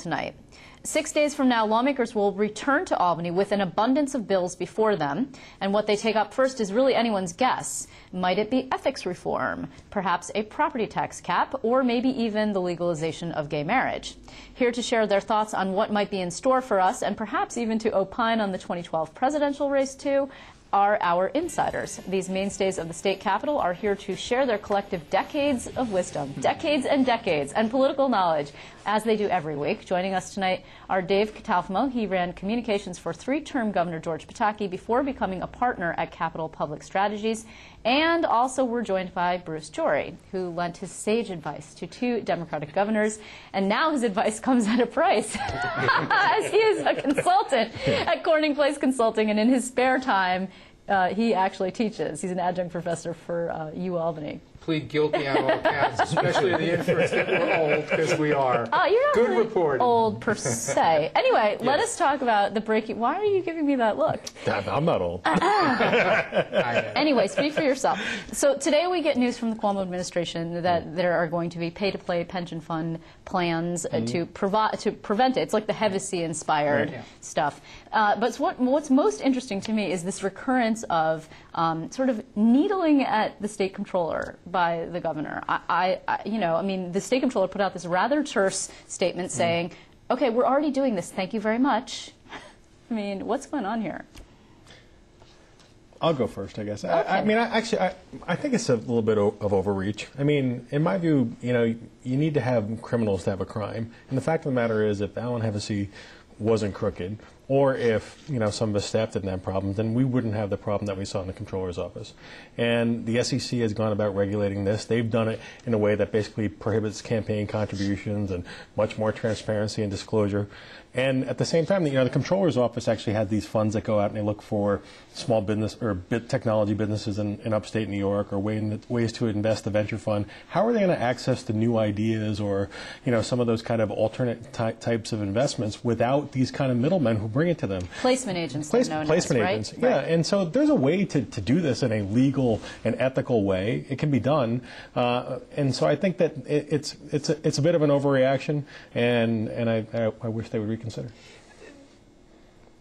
tonight. 6 days from now, lawmakers will return to Albany with an abundance of bills before them, and what they take up first is really anyone's guess. Might it be ethics reform, perhaps a property tax cap, or maybe even the legalization of gay marriage? Here to share their thoughts on what might be in store for us, and perhaps even to opine on the 2012 presidential race too, are our insiders. These mainstays of the state capitol are here to share their collective decades of wisdom, decades, and political knowledge, as they do every week. Joining us tonight are Dave Catalfamo. He ran communications for three-term Governor George Pataki before becoming a partner at Capitol Public Strategies. And also we're joined by Bruce Jory, who lent his sage advice to two Democratic governors, and now his advice comes at a price, as he is a consultant at Corning Place Consulting, and in his spare time, he actually teaches. He's an adjunct professor for UAlbany. Plead guilty on all counts, especially the inference that we're old, because we are. You're not Good really reporting. old per se. Anyway, Yes. let us talk about the breaking. Why are you giving me that look? I'm not old. Anyway, speak for yourself. So today we get news from the Cuomo administration that there are going to be pay-to-play pension fund plans to prevent it. It's like the Hevesy-inspired stuff. But what's most interesting to me is this recurrence of sort of needling at the state comptroller by the governor. I mean, the state comptroller put out this rather terse statement saying, okay, we're already doing this, thank you very much. I mean, what's going on here? I'll go first, I guess. Okay. I think it's a little bit of overreach. I mean, in my view, you need to have criminals to have a crime. And the fact of the matter is, if Alan Hevesy wasn't crooked, or if some of his staff didn't have problems, then we wouldn't have the problem that we saw in the comptroller's office. And the SEC has gone about regulating this. They've done it in a way that basically prohibits campaign contributions and much more transparency and disclosure. And at the same time, the comptroller's office actually had these funds that go out and they look for small business or technology businesses in upstate New York, or ways to invest the venture fund. How are they going to access the new ideas or some of those kind of alternate types of investments without these kind of middlemen who bring it to them? Placement agents, Placement agents, right? Yeah. And so there's a way to do this in a legal and ethical way. It can be done, and so I think that it's a bit of an overreaction, and I wish they would reconsider.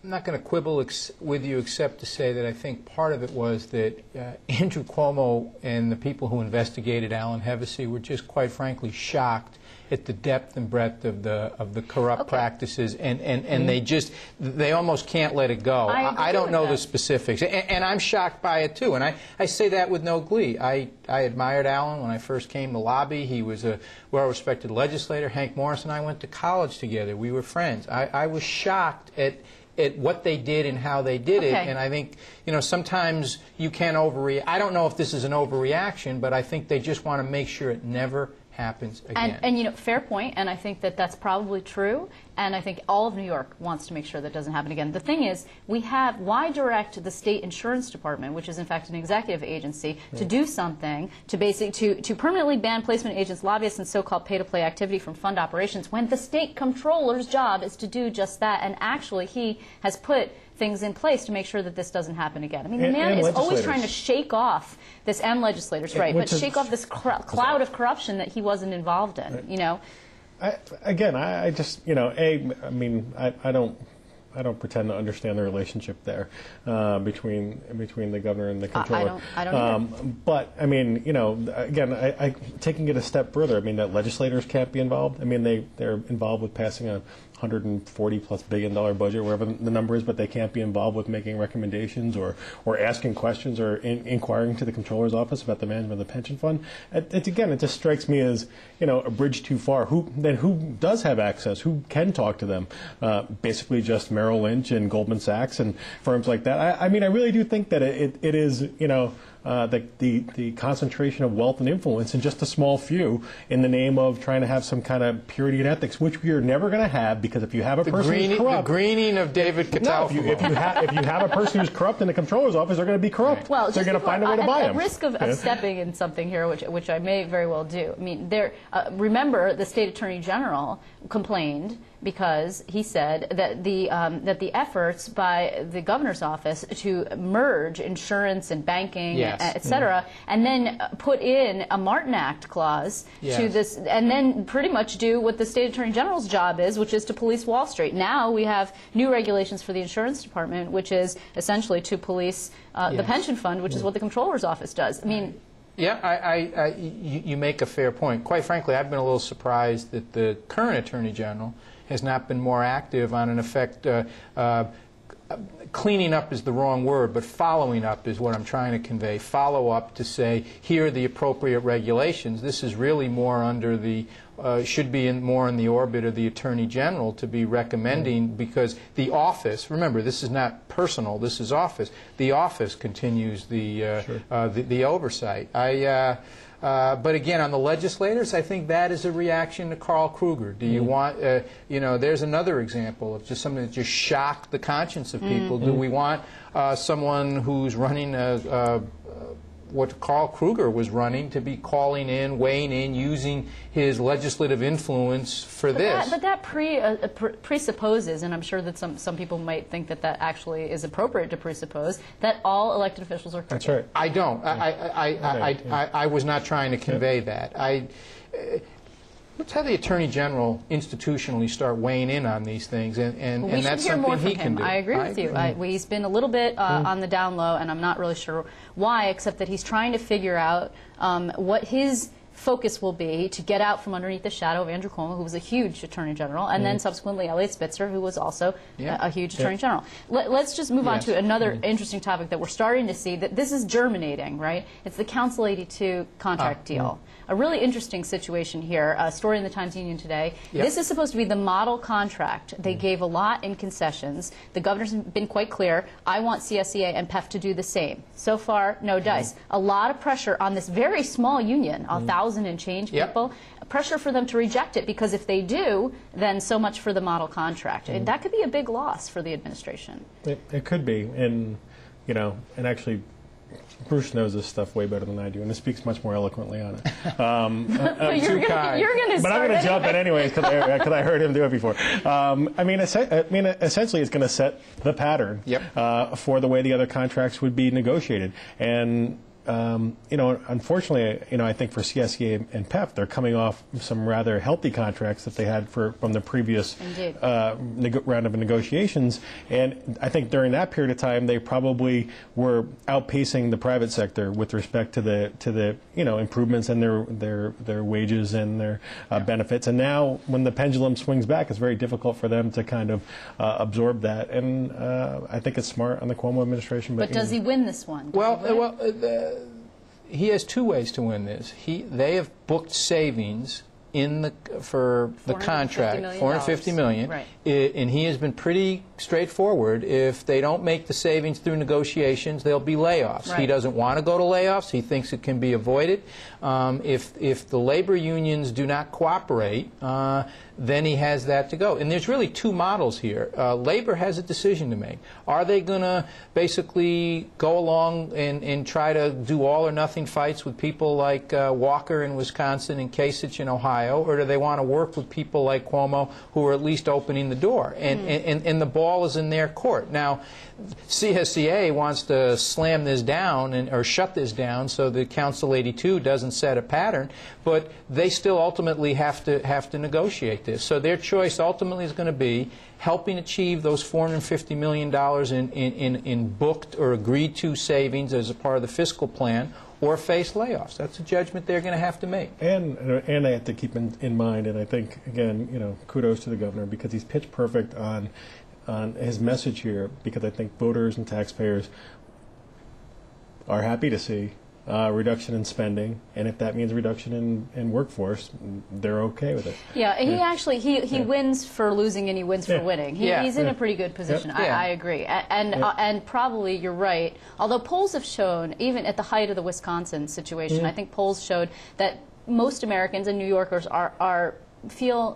I'm not going to quibble with you except to say that I think part of it was that Andrew Cuomo and the people who investigated Alan Hevesy were just, quite frankly, shocked at the depth and breadth of the corrupt practices, and they almost can't let it go. I don't know the specifics, and I'm shocked by it too. And I say that with no glee. I admired Alan when I first came to lobby. He was a well-respected legislator. Hank Morris and I went to college together. We were friends. I was shocked at what they did and how they did it, and I think sometimes you can overreact. I don't know if this is an overreaction, but I think they just want to make sure it never happens again. And fair point, and I think that that's probably true, and I think all of New York wants to make sure that doesn't happen again. The thing is, why direct the state insurance department, which is in fact an executive agency, to do something to permanently ban placement agents, lobbyists, and so-called pay-to-play activity from fund operations, when the state comptroller's job is to do just that, and actually he has put things in place to make sure that this doesn't happen again. I mean, the man is always trying to shake off this, and legislators, right, but shake off this cloud of corruption that he wasn't involved in, I just, I don't pretend to understand the relationship there between the governor and the comptroller. I don't but I mean, again, taking it a step further, I mean that legislators can't be involved. I mean they're involved with passing a $140+ billion budget, wherever the number is, but they can't be involved with making recommendations or asking questions or inquiring to the comptroller's office about the management of the pension fund. It just strikes me as a bridge too far. Who does have access? Who can talk to them? Basically, just Merrill Lynch and Goldman Sachs and firms like that. I mean, I really do think that it is the concentration of wealth and influence in just a small few in the name of trying to have some kind of purity and ethics, which we are never going to have, because if you have a person who's corrupt... The greening of David Catalfamo. No, if you have a person who's corrupt in the comptroller's office, they're going to be corrupt. Well, so they're going to find a way to buy them. At risk of stepping in something here, which I may very well do. I mean, remember the State Attorney General complained because he said that the efforts by the governor's office to merge insurance and banking Yes. et cetera, and then put in a Martin Act clause Yes. to this, and then pretty much do what the state attorney general's job is, which is to police Wall Street. Now we have new regulations for the insurance department, which is essentially to police the Yes. pension fund, which is what the comptroller's office does. I mean, Yeah, you make a fair point. Quite frankly, I've been a little surprised that the current Attorney General has not been more active on, in effect, cleaning up is the wrong word, but following up is what I'm trying to convey. Follow up to say, here are the appropriate regulations. This is really more under the, should be more in the orbit of the Attorney General to be recommending, because the office, remember, this is not personal, this is office. The office continues the, the oversight. But again, on the legislators, I think that is a reaction to Carl Kruger. Do you want, you know, there's another example of just something that just shocked the conscience of people. Do we want someone who's running what Carl Kruger was running to be calling in, weighing in, using his legislative influence for this? But that presupposes, and I'm sure that some people might think that that actually is appropriate to presuppose, that all elected officials are crooked. That's right. I don't. I was not trying to convey that. Let's have the Attorney General institutionally start weighing in on these things, and We that's should hear something more from he him. can do. I agree with you. He's been a little bit on the down low, and I'm not really sure why, except that he's trying to figure out what his focus will be to get out from underneath the shadow of Andrew Cuomo, who was a huge Attorney General, and then subsequently Eliot Spitzer, who was also a huge Attorney General. Let's just move on to another interesting topic that we're starting to see, that this is germinating, right? It's the Council 82 contract deal. A really interesting situation here, a story in the Times-Union today. This is supposed to be the model contract. They gave a lot in concessions. The governor's been quite clear, I want CSEA and PEF to do the same. So far, no dice. A lot of pressure on this very small union, 1,000 and change people, pressure for them to reject it, because if they do, then so much for the model contract. And that could be a big loss for the administration. It could be, and you know, and actually, Bruce knows this stuff way better than I do, and he speaks much more eloquently on it. You're going to But I'm going to jump in anyways because I heard him do it before. I mean, essentially, it's going to set the pattern for the way the other contracts would be negotiated, and. You know, unfortunately, you know, I think for CSEA and PEF, they're coming off some rather healthy contracts that they had from the previous round of negotiations, and I think during that period of time, they probably were outpacing the private sector with respect to the you know, improvements in their wages and their benefits. And now, when the pendulum swings back, it's very difficult for them to kind of absorb that. And I think it's smart on the Cuomo administration. But does he win this one? He has two ways to win this. They have booked savings for the contract, $450 million, right. And he has been pretty straightforward. If they don't make the savings through negotiations, there'll be layoffs. Right. He doesn't want to go to layoffs. He thinks it can be avoided. If the labor unions do not cooperate, then he has that to go. And there's really two models here. Labor has a decision to make. Are they going to basically go along and try to do all or nothing fights with people like Walker in Wisconsin and Kasich in Ohio, or do they want to work with people like Cuomo who are at least opening the door? And the ball is in their court. Now, CSEA wants to slam this down or shut this down so that Council 82 doesn't set a pattern, but they still ultimately have to negotiate this. So their choice ultimately is going to be helping achieve those $450 million in booked or agreed to savings as a part of the fiscal plan, or face layoffs. That's a judgment they're going to have to make. And I have to keep in mind, and I think, again, you know, kudos to the governor, because he's pitch perfect on his message here, because I think voters and taxpayers are happy to see reduction in spending, and if that means reduction in workforce, they're okay with it. Yeah, and he actually he wins for losing and he wins for winning. He's in a pretty good position. I agree, and probably you're right. Although polls have shown, even at the height of the Wisconsin situation, I think polls showed that most Americans and New Yorkers are feel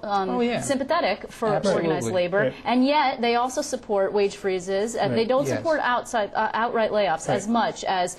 sympathetic for Absolutely. organized labor, Right. and yet they also support wage freezes, and they don't Yes. support outright layoffs as much as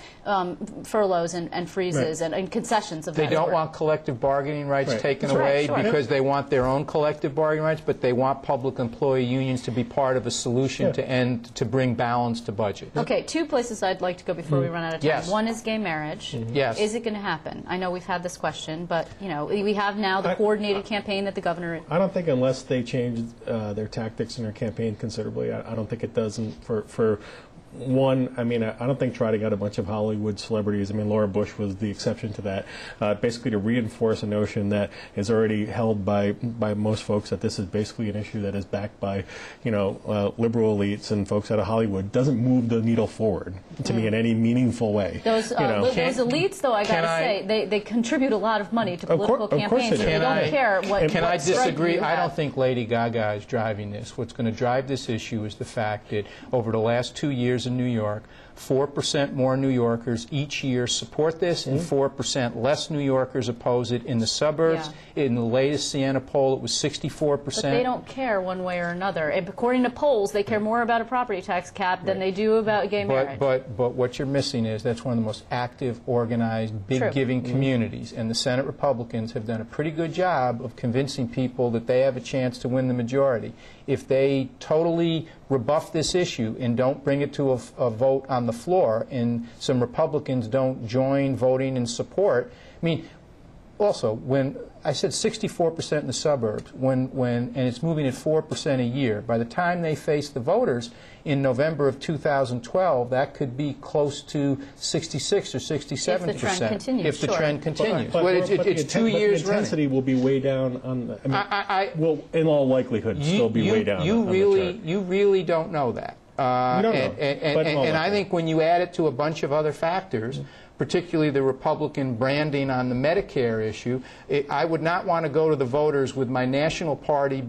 furloughs and freezes and concessions of They that don't sort. want collective bargaining rights Right. taken That's right, away sure. because they want their own collective bargaining rights, but they want public employee unions to be part of a solution to bring balance to budget. Okay, two places I'd like to go before we run out of time. Yes. One is gay marriage. Yes. Is it going to happen? I know we've had this question, but we have now the coordinated campaign that the governor. I don't think unless they change their tactics in their campaign considerably, I don't think it does. And for one, I mean, I don't think Trotter got a bunch of Hollywood celebrities. I mean, Laura Bush was the exception to that. Basically, to reinforce a notion that is already held by most folks that this is basically an issue that is backed by, liberal elites and folks out of Hollywood doesn't move the needle forward to me in any meaningful way. Those elites, though, I got to Can say, they contribute a lot of money to political of course campaigns. they do. They don't care what. Can I what stripe disagree? you I have. don't think Lady Gaga is driving this. What's going to drive this issue is the fact that over the last 2 years in New York, 4% more New Yorkers each year support this, and 4% less New Yorkers oppose it in the suburbs. In the latest Siena poll, it was 64%. But they don't care one way or another. And according to polls, they care more about a property tax cap than they do about gay marriage. But what you're missing is that's one of the most active, organized, big True. giving communities, and the Senate Republicans have done a pretty good job of convincing people that they have a chance to win the majority. If they totally rebuff this issue and don't bring it to a vote on the floor, and some Republicans don't join voting in support, I mean, also, when I said 64% in the suburbs, and it's moving at 4% a year, by the time they face the voters in November of 2012, that could be close to 66 or 67%. If the trend continues, If the sure. trend continues. But It's 2 years the intensity running. will be way down on the, will in all likelihood still be way down on the chart. You really don't know that. don't know, but in all And I likelihood. think when you add it to a bunch of other factors, particularly the Republican branding on the Medicare issue, I would not want to go to the voters with my national party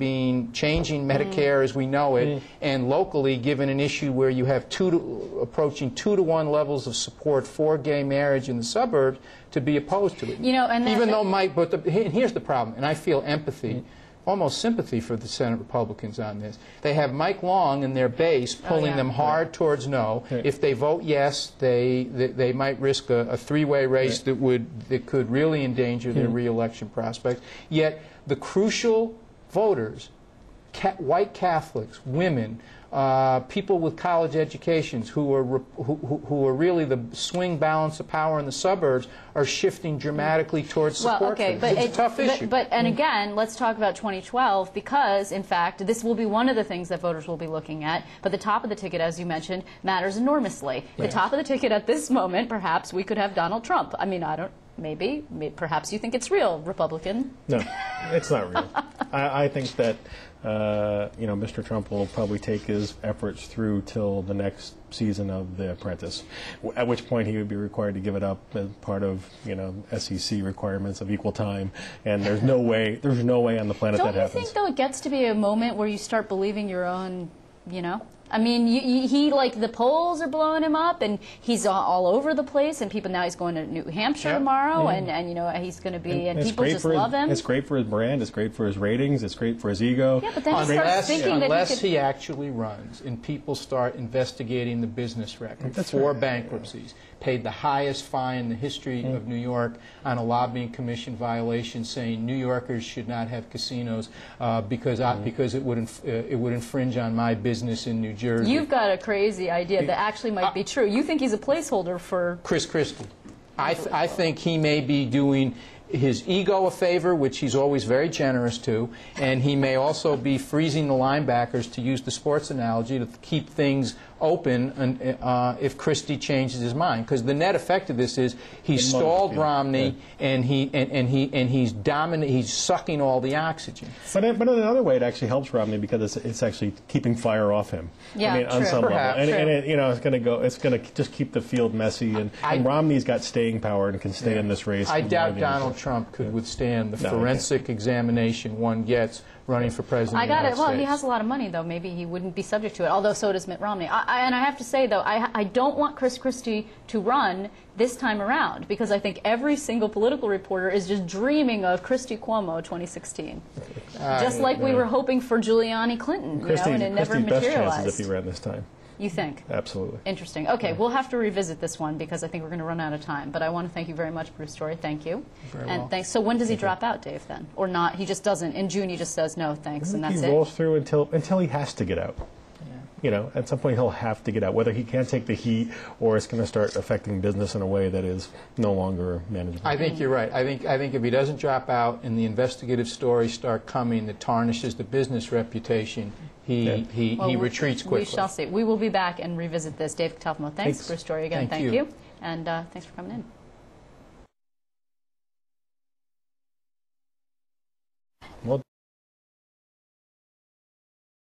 changing Medicare as we know it, and locally given an issue where you have approaching 2-to-1 levels of support for gay marriage in the suburbs to be opposed to it. Even though here's the problem, and I feel empathy. Almost sympathy for the Senate Republicans on this. They have Mike Long in their base pulling them hard towards no. If they vote yes, they might risk a three-way race that could really endanger their re-election prospects. Yet the crucial voters, white Catholics, women, people with college educations who are really the swing balance of power in the suburbs are shifting dramatically towards support. Okay, for this. It's a tough issue. And again, let's talk about 2012 because, in fact, this will be one of the things that voters will be looking at. But the top of the ticket, as you mentioned, matters enormously. The top of the ticket at this moment, perhaps we could have Donald Trump. I mean, I don't. Maybe perhaps you think it's real, Republican. No, it's not real. I think that Mr. Trump will probably take his efforts through till the next season of The Apprentice, at which point he would be required to give it up as part of SEC requirements of equal time. And there's no way on the planet Don't that you happens. think though it gets to be a moment where you start believing your own, I mean, he like the polls are blowing him up, and he's all over the place, and people now he's going to New Hampshire tomorrow, and he's going to be, and people just love him. It's great for his brand. It's great for his ratings. It's great for his ego. Yeah, but then he starts thinking Unless that he actually runs and people start investigating the business record bankruptcies, paid the highest fine in the history of New York on a lobbying commission violation, saying New Yorkers should not have casinos because it would infringe on my business in New Jersey. You've got a crazy idea that actually might be true. You think he's a placeholder for Chris Christie. I think he may be doing his ego a favor, which he's always very generous to, and he may also be freezing the linebackers, to use the sports analogy, to keep things open if Christie changes his mind. Because the net effect of this is he's stalled Romney, and he's dominant. He's sucking all the oxygen. But in another way, it actually helps Romney because it's actually keeping fire off him. Yeah, I mean, on true. some level, Perhaps, and it's going to just keep the field messy. And Romney's got staying power and can stay in this race. I doubt Donald Trump could withstand the forensic examination one gets running for president I of the got United it. Well, States. he has a lot of money, though. Maybe he wouldn't be subject to it, although so does Mitt Romney. And I have to say, though, I don't want Chris Christie to run this time around, because I think every single political reporter is just dreaming of Christie Cuomo 2016. Just like we were hoping for Giuliani Clinton, and it never Christie's best chances materialized. if he ran this time. You think? Absolutely. Interesting. Okay, we'll have to revisit this one because I think we're going to run out of time. But I want to thank you very much, Bruce Story. Thank you. Very and well. thanks. So when does he drop out, Dave, then? Or not? He just doesn't. In June, he just says, no, thanks, and that's he it? rolls through until he has to get out. At some point he'll have to get out, whether he can't take the heat or it's going to start affecting business in a way that is no longer manageable. I think you're right. I think if he doesn't drop out and the investigative stories start coming that tarnishes the business reputation, he retreats quickly. We shall see. We will be back and revisit this. Dave Catalfamo, thanks. Bruce Story again, Thank thank you. you. And thanks for coming in.